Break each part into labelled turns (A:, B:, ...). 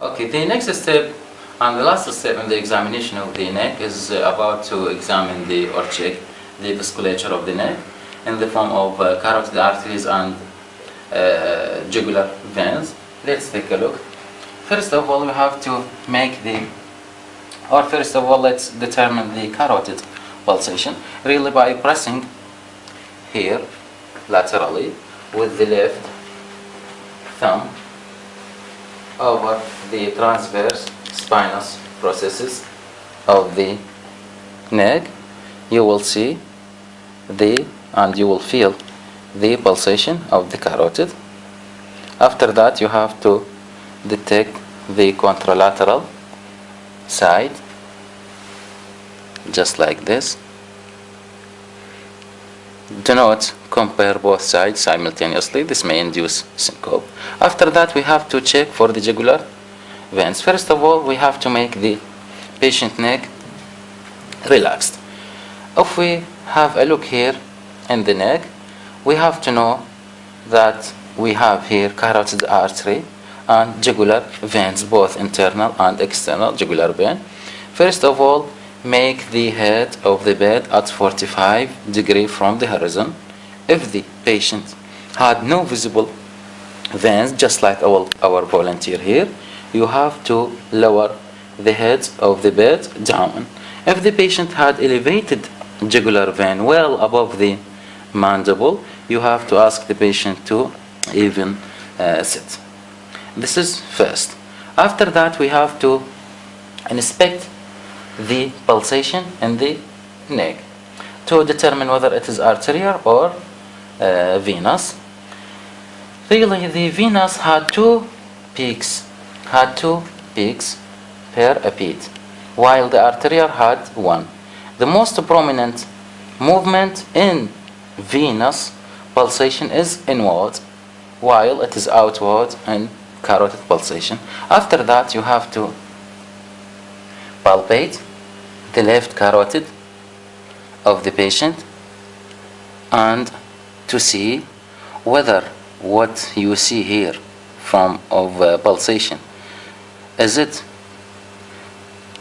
A: Okay, the next step and the last step in the examination of the neck is about to examine or check the vasculature of the neck in the form of carotid arteries and jugular veins. Let's take a look. First of all, we have to let's determine the carotid pulsation, really by pressing here laterally with the left thumb over the transverse spinous processes of the neck. You will see and you will feel the pulsation of the carotid. After that, you have to detect the contralateral side, just like this. Do not compare both sides simultaneously. This may induce syncope. After that, we have to check for the jugular veins. First of all, we have to make the patient neck relaxed. If we have a look here in the neck, we have to know that we have here carotid artery and jugular veins, both internal and external jugular vein. First of all, make the head of the bed at 45 degrees from the horizon. If the patient had no visible veins, just like our volunteer here, you have to lower the head of the bed down. If the patient had elevated jugular vein well above the mandible, you have to ask the patient to even sit. This is first. After that, we have to inspect the pulsation in the neck to determine whether it is arterial or venous. Really, the venous had two peaks per beat, while the arterial had one. The most prominent movement in venous pulsation is inward, while it is outward in carotid pulsation. After that, you have to palpate the left carotid of the patient and to see whether what you see here of pulsation, is it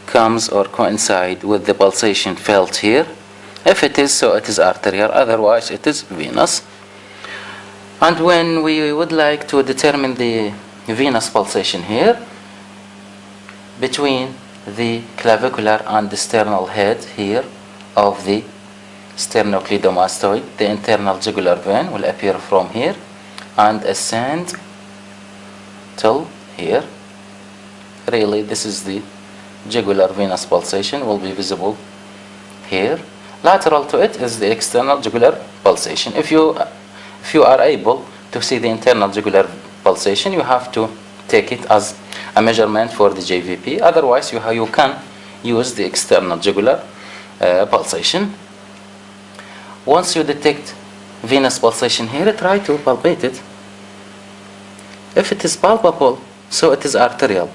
A: comes or coincide with the pulsation felt here. If it is so, it is arterial, otherwise it is venous. And when we would like to determine the venous pulsation here, between the clavicular and sternal head here of the sternocleidomastoid, the internal jugular vein will appear from here and ascend till here. Really, this is the jugular venous pulsation, will be visible here. Lateral to it is the external jugular pulsation. If you are able to see the internal jugular pulsation, you have to take it as a measurement for the JVP. Otherwise, you can use the external jugular pulsation. Once you detect venous pulsation here, try to palpate it. If it is palpable, so it is arterial.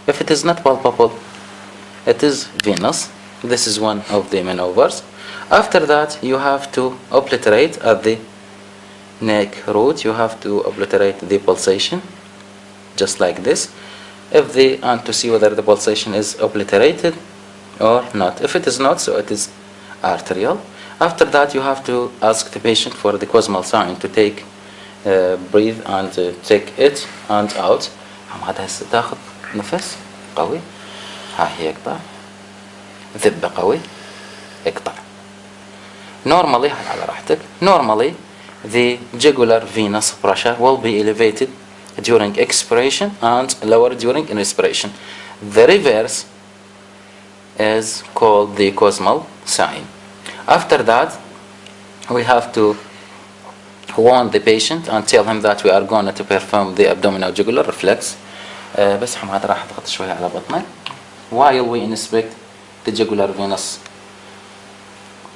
A: If it is not palpable, it is venous. This is one of the maneuvers. After that, you have to obliterate at the neck root. You have to obliterate the pulsation, just like this. And to see whether the pulsation is obliterated or not. If it is not, so it is arterial. After that, you have to ask the patient for the cosmal sign to take breathe and take it and out. هذا تاخذ نفس قوي. هي اقطع. ذب قوي. اقطع. Normally, على راحتك. Normally, the jugular venous pressure will be elevated during expiration and lower during inspiration. The reverse is called the cosmal sign. After that, we have to warn the patient and tell him that we are going to perform the abdominal jugular reflex. بس حماد راح تضغط شوية على بطنك while we inspect the jugular venous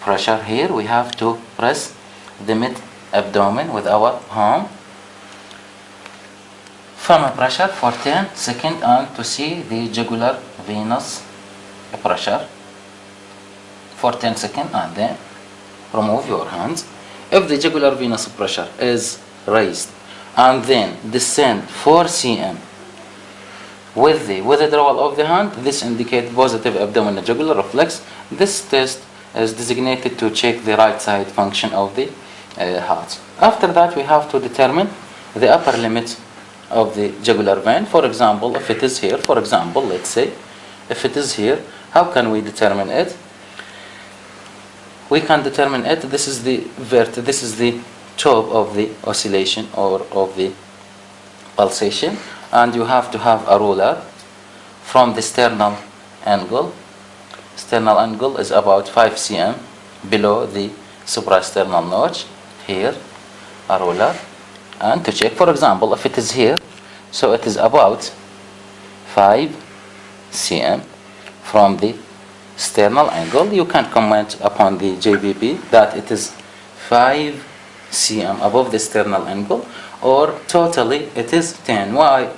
A: pressure. Here we have to press the mid abdomen with our palm from a pressure for 10 seconds and to see the jugular venous pressure for 10 seconds, and then remove your hands. If the jugular venous pressure is raised and then descend 4 cm with the withdrawal of the hand. This indicates positive abdominal jugular reflex. This test is designated to check the right side function of the heart. After that, we have to determine the upper limit of the jugular vein. For example, if it is here, for example, let's say, if it is here, how can we determine it? We can determine it. This is the top of the oscillation or of the pulsation, and you have to have a ruler from the sternal angle. Sternal angle is about 5 cm below the suprasternal notch. Here, a ruler, and to check, for example, if it is here, so it is about 5 cm from the sternal angle. You can comment upon the JBP that it is 5 cm above the sternal angle, or totally it is 10. Why?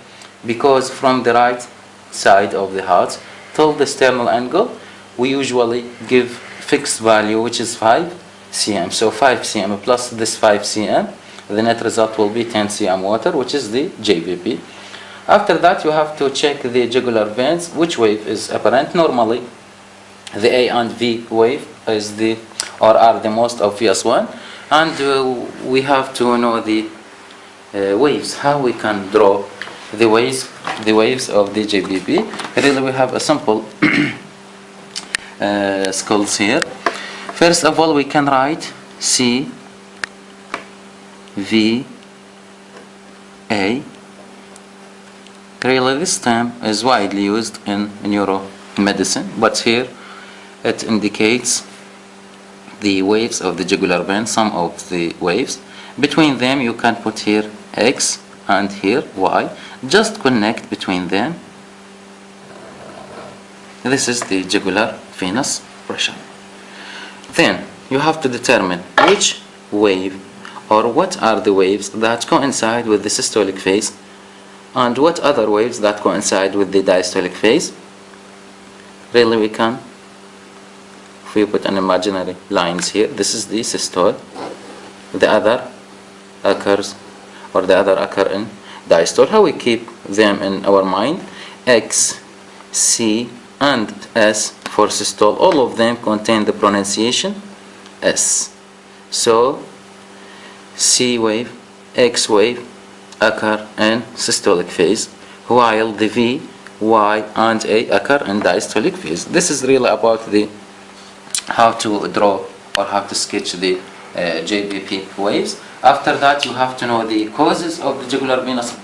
A: Because from the right side of the heart till the sternal angle, we usually give fixed value, which is 5 cm. So 5 cm plus this 5 cm, the net result will be 10 cm water, which is the JBP. After that, you have to check the jugular veins, which wave is apparent. Normally, the A and V wave is are the most obvious one, and we have to know the waves, how we can draw the waves of the JBP. Really, we have a simple skills here. First of all, we can write C V A. Really, this term is widely used in neuromedicine, but here it indicates the waves of the jugular vein, some of the waves. Between them, you can put here X and here Y. Just connect between them. This is the jugular venous pressure. Then you have to determine which wave or what are the waves that coincide with the systolic phase, and what other waves that coincide with the diastolic phase. Really, we can, if we put an imaginary lines here, this is the systole, the other occurs in diastole. How we keep them in our mind? X, C, and S for systole. All of them contain the pronunciation S. So C wave, X wave occur in systolic phase, while the V, Y, and A occur in diastolic phase. This is really about the how to draw or how to sketch the JBP waves. After that, you have to know the causes of the jugular venous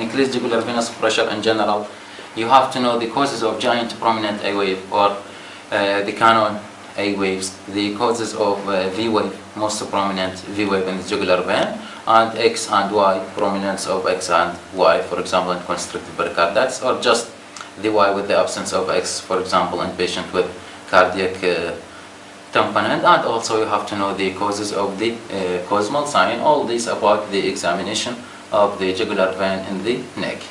A: increased jugular venous pressure in general. You have to know the causes of giant prominent A wave or the canon A waves, the causes of V wave, most prominent V wave in the jugular vein, and X and Y, prominence of X and Y, for example, in constrictive pericarditis, or just the Y with the absence of X, for example, in patient with cardiac tamponade. And also you have to know the causes of the cosmal sign. All these about the examination of the jugular vein in the neck.